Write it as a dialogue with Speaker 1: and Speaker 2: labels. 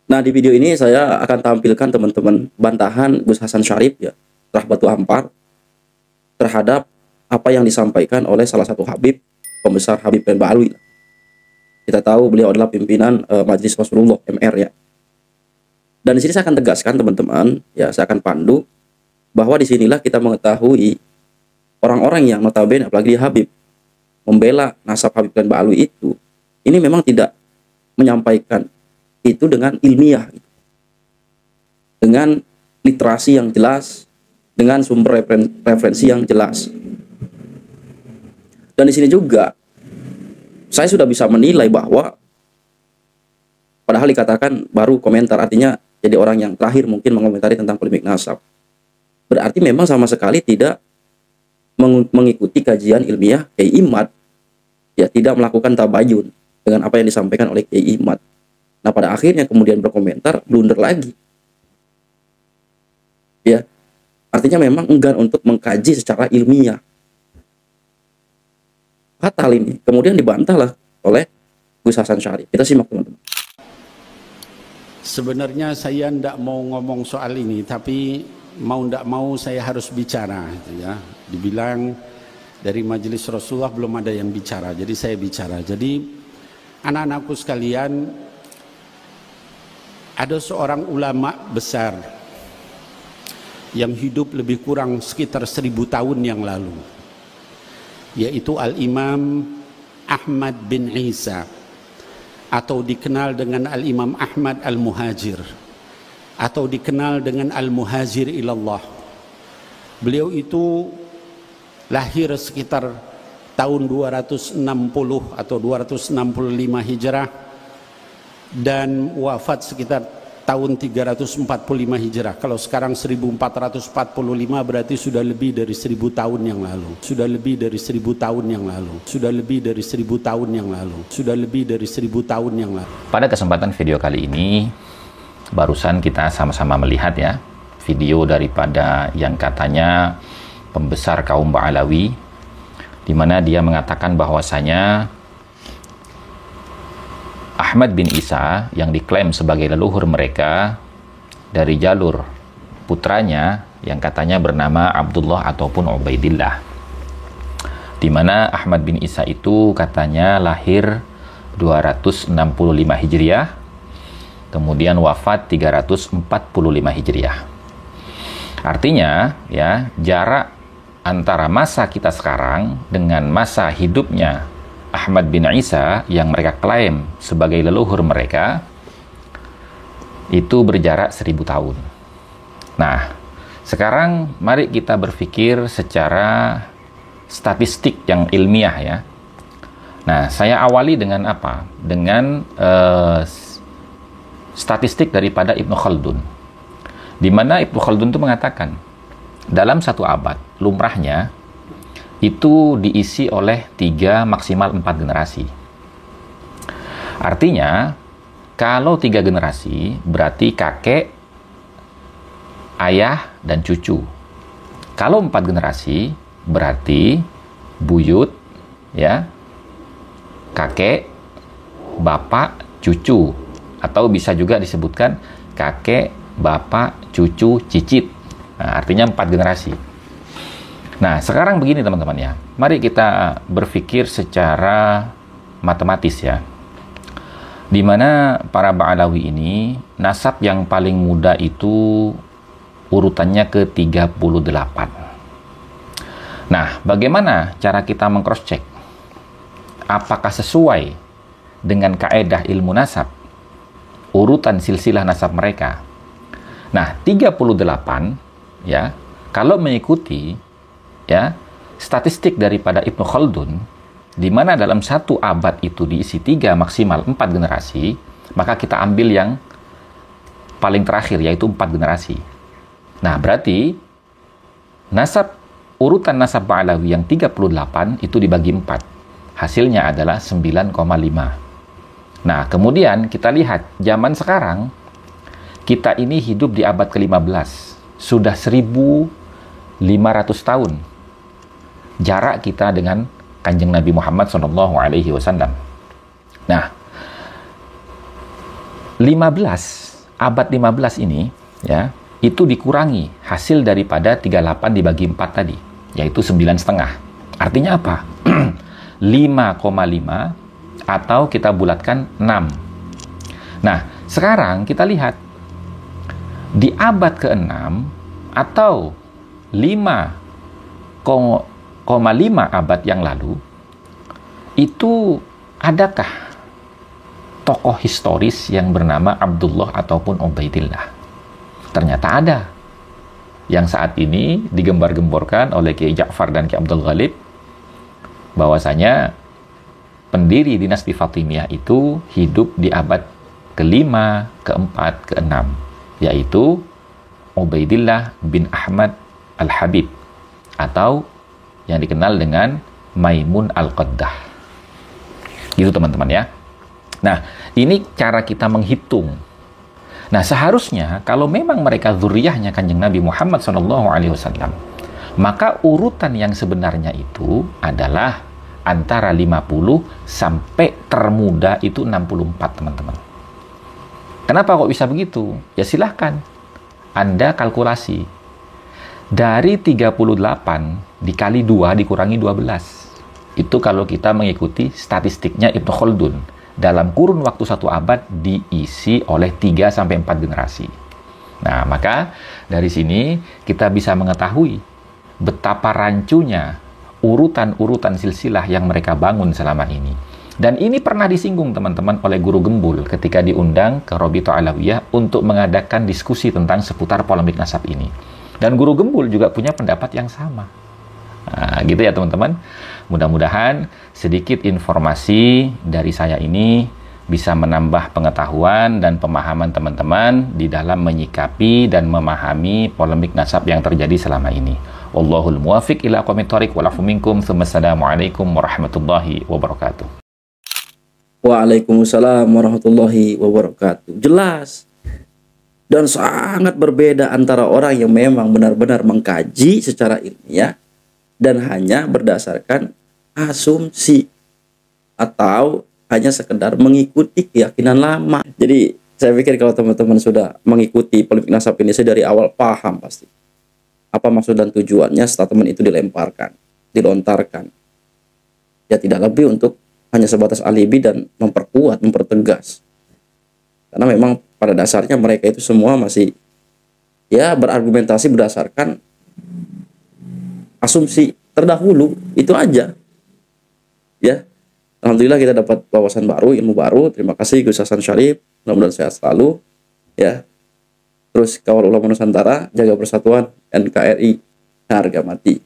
Speaker 1: Nah, di video ini saya akan tampilkan teman-teman bantahan Gus Hasan Syarif ya, Rahbatu Ampar terhadap apa yang disampaikan oleh salah satu Habib, pembesar Habib bin Ba'alwi. Kita tahu beliau adalah pimpinan Majelis Rasulullah MR ya. Dan di sini saya akan tegaskan teman-teman, ya saya akan pandu bahwa disinilah kita mengetahui orang-orang yang notabene apalagi Habib membela nasab Habib bin Ba'alwi itu, ini memang tidak menyampaikan itu dengan ilmiah, dengan literasi yang jelas, dengan sumber referensi yang jelas. Dan di sini juga saya sudah bisa menilai bahwa padahal dikatakan baru komentar, artinya jadi orang yang terakhir mungkin mengomentari tentang polemik nasab. Berarti memang sama sekali tidak mengikuti kajian ilmiah Kiai Imad, ya, tidak melakukan tabayun dengan apa yang disampaikan oleh Kiai Imad. Nah, pada akhirnya kemudian berkomentar, blunder lagi. Ya, artinya memang enggan untuk mengkaji secara ilmiah. Fatal ini. Kemudian dibantahlah oleh Gus Hasan Syarif. Kita simak teman-teman.
Speaker 2: Sebenarnya saya tidak mau ngomong soal ini, tapi mau tidak mau saya harus bicara. Ya. Dibilang dari Majelis Rasulullah belum ada yang bicara, jadi saya bicara. Jadi anak-anakku sekalian, ada seorang ulama besar yang hidup lebih kurang sekitar 1000 tahun yang lalu, yaitu Al-Imam Ahmad bin Isa, atau dikenal dengan Al-Imam Ahmad Al-Muhajir, atau dikenal dengan Al-Muhajir ilallah. Beliau itu lahir sekitar tahun 260 atau 265 Hijrah dan wafat sekitar tahun 345 Hijrah. Kalau sekarang 1445 berarti sudah lebih dari 1000 tahun yang lalu. Sudah lebih dari 1000 tahun yang lalu. Sudah lebih dari 1000 tahun yang lalu. Sudah lebih dari 1000 tahun yang lalu.
Speaker 3: Pada kesempatan video kali ini, barusan kita sama-sama melihat ya, video daripada yang katanya pembesar kaum Ba'alawi, di mana dia mengatakan bahwasanya Ahmad bin Isa yang diklaim sebagai leluhur mereka dari jalur putranya yang katanya bernama Abdullah ataupun Ubaidillah, di mana Ahmad bin Isa itu katanya lahir 265 Hijriah, kemudian wafat 345 Hijriah. Artinya ya, jarak antara masa kita sekarang dengan masa hidupnya Ahmad bin Isa yang mereka klaim sebagai leluhur mereka itu berjarak 1000 tahun. Nah, sekarang mari kita berpikir secara statistik yang ilmiah ya. Nah, saya awali dengan apa? Dengan statistik daripada Ibnu Khaldun, di mana Ibnu Khaldun itu mengatakan dalam satu abad lumrahnya itu diisi oleh 3 maksimal 4 generasi. Artinya kalau 3 generasi berarti kakek, ayah, dan cucu. Kalau 4 generasi berarti buyut, ya, kakek, bapak, cucu, atau bisa juga disebutkan kakek, bapak, cucu, cicit. Nah, artinya 4 generasi. Nah, sekarang begini teman-teman ya, mari kita berpikir secara matematis ya, di mana para Ba'alawi ini nasab yang paling muda itu urutannya ke 38. Nah, bagaimana cara kita meng-cross check apakah sesuai dengan kaedah ilmu nasab urutan silsilah nasab mereka? Nah, 38 ya, kalau mengikuti ya statistik daripada Ibnu Khaldun, di mana dalam satu abad itu diisi 3 maksimal 4 generasi, maka kita ambil yang paling terakhir yaitu 4 generasi. Nah, berarti nasab urutan nasab Ba'alawi yang 38 itu dibagi 4. Hasilnya adalah 9,5. Nah, kemudian kita lihat zaman sekarang kita ini hidup di abad ke-15. Sudah 1500 tahun jarak kita dengan Kanjeng Nabi Muhammad SAW. Nah, 15 abad 15 ini ya, itu dikurangi hasil daripada 38 dibagi 4 tadi, yaitu 9,5. Artinya apa? 5,5 atau kita bulatkan 6. Nah, sekarang kita lihat di abad ke-6 atau 5,5 abad yang lalu, itu adakah tokoh historis yang bernama Abdullah ataupun Ubaidillah? Ternyata ada. Yang saat ini digembar-gemborkan oleh Kiai Ja'far dan Kiai Abdul Ghalib, bahwasanya pendiri dinasti Fatimiyah itu hidup di abad ke-5, ke-4, ke-6, yaitu Ubaidillah bin Ahmad Al-Habib, atau yang dikenal dengan Maimun Al-Qaddah. Gitu teman-teman ya. Nah, ini cara kita menghitung. Nah, seharusnya kalau memang mereka zuriyahnya Kanjeng Nabi Muhammad SAW, maka urutan yang sebenarnya itu adalah antara 50 sampai termuda itu 64, teman-teman. Kenapa kok bisa begitu? Ya silahkan Anda kalkulasi. Dari 38 dikali 2 dikurangi 12. Itu kalau kita mengikuti statistiknya Ibnu Khaldun. Dalam kurun waktu 1 abad diisi oleh 3-4 generasi. Nah, maka dari sini kita bisa mengetahui betapa rancunya urutan-urutan silsilah yang mereka bangun selama ini. Dan ini pernah disinggung teman-teman oleh Guru Gembul ketika diundang ke Robito Alawiyah untuk mengadakan diskusi tentang seputar polemik nasab ini. Dan Guru Gembul juga punya pendapat yang sama. Nah, gitu ya teman-teman. Mudah-mudahan sedikit informasi dari saya ini bisa menambah pengetahuan dan pemahaman teman-teman di dalam menyikapi dan memahami polemik nasab yang terjadi selama ini. Wallahul muwafiq ila aqwamit thoriq wal afu minkum. Wassalamualaikum warahmatullahi wabarakatuh.
Speaker 1: Waalaikumsalam warahmatullahi wabarakatuh. Jelas dan sangat berbeda antara orang yang memang benar-benar mengkaji secara ilmiah dan hanya berdasarkan asumsi atau hanya sekedar mengikuti keyakinan lama. Jadi saya pikir kalau teman-teman sudah mengikuti polemik nasab ini, saya dari awal paham pasti apa maksud dan tujuannya statement itu dilemparkan, dilontarkan. Ya tidak lebih untuk hanya sebatas alibi dan memperkuat, mempertegas. Karena memang pada dasarnya mereka itu semua masih ya berargumentasi berdasarkan asumsi terdahulu, itu aja. Ya. Alhamdulillah kita dapat wawasan baru, ilmu baru. Terima kasih Gus Hasan Syarif. Mudah-mudahan sehat selalu. Ya. Terus kawal ulama Nusantara, jaga persatuan NKRI, harga mati.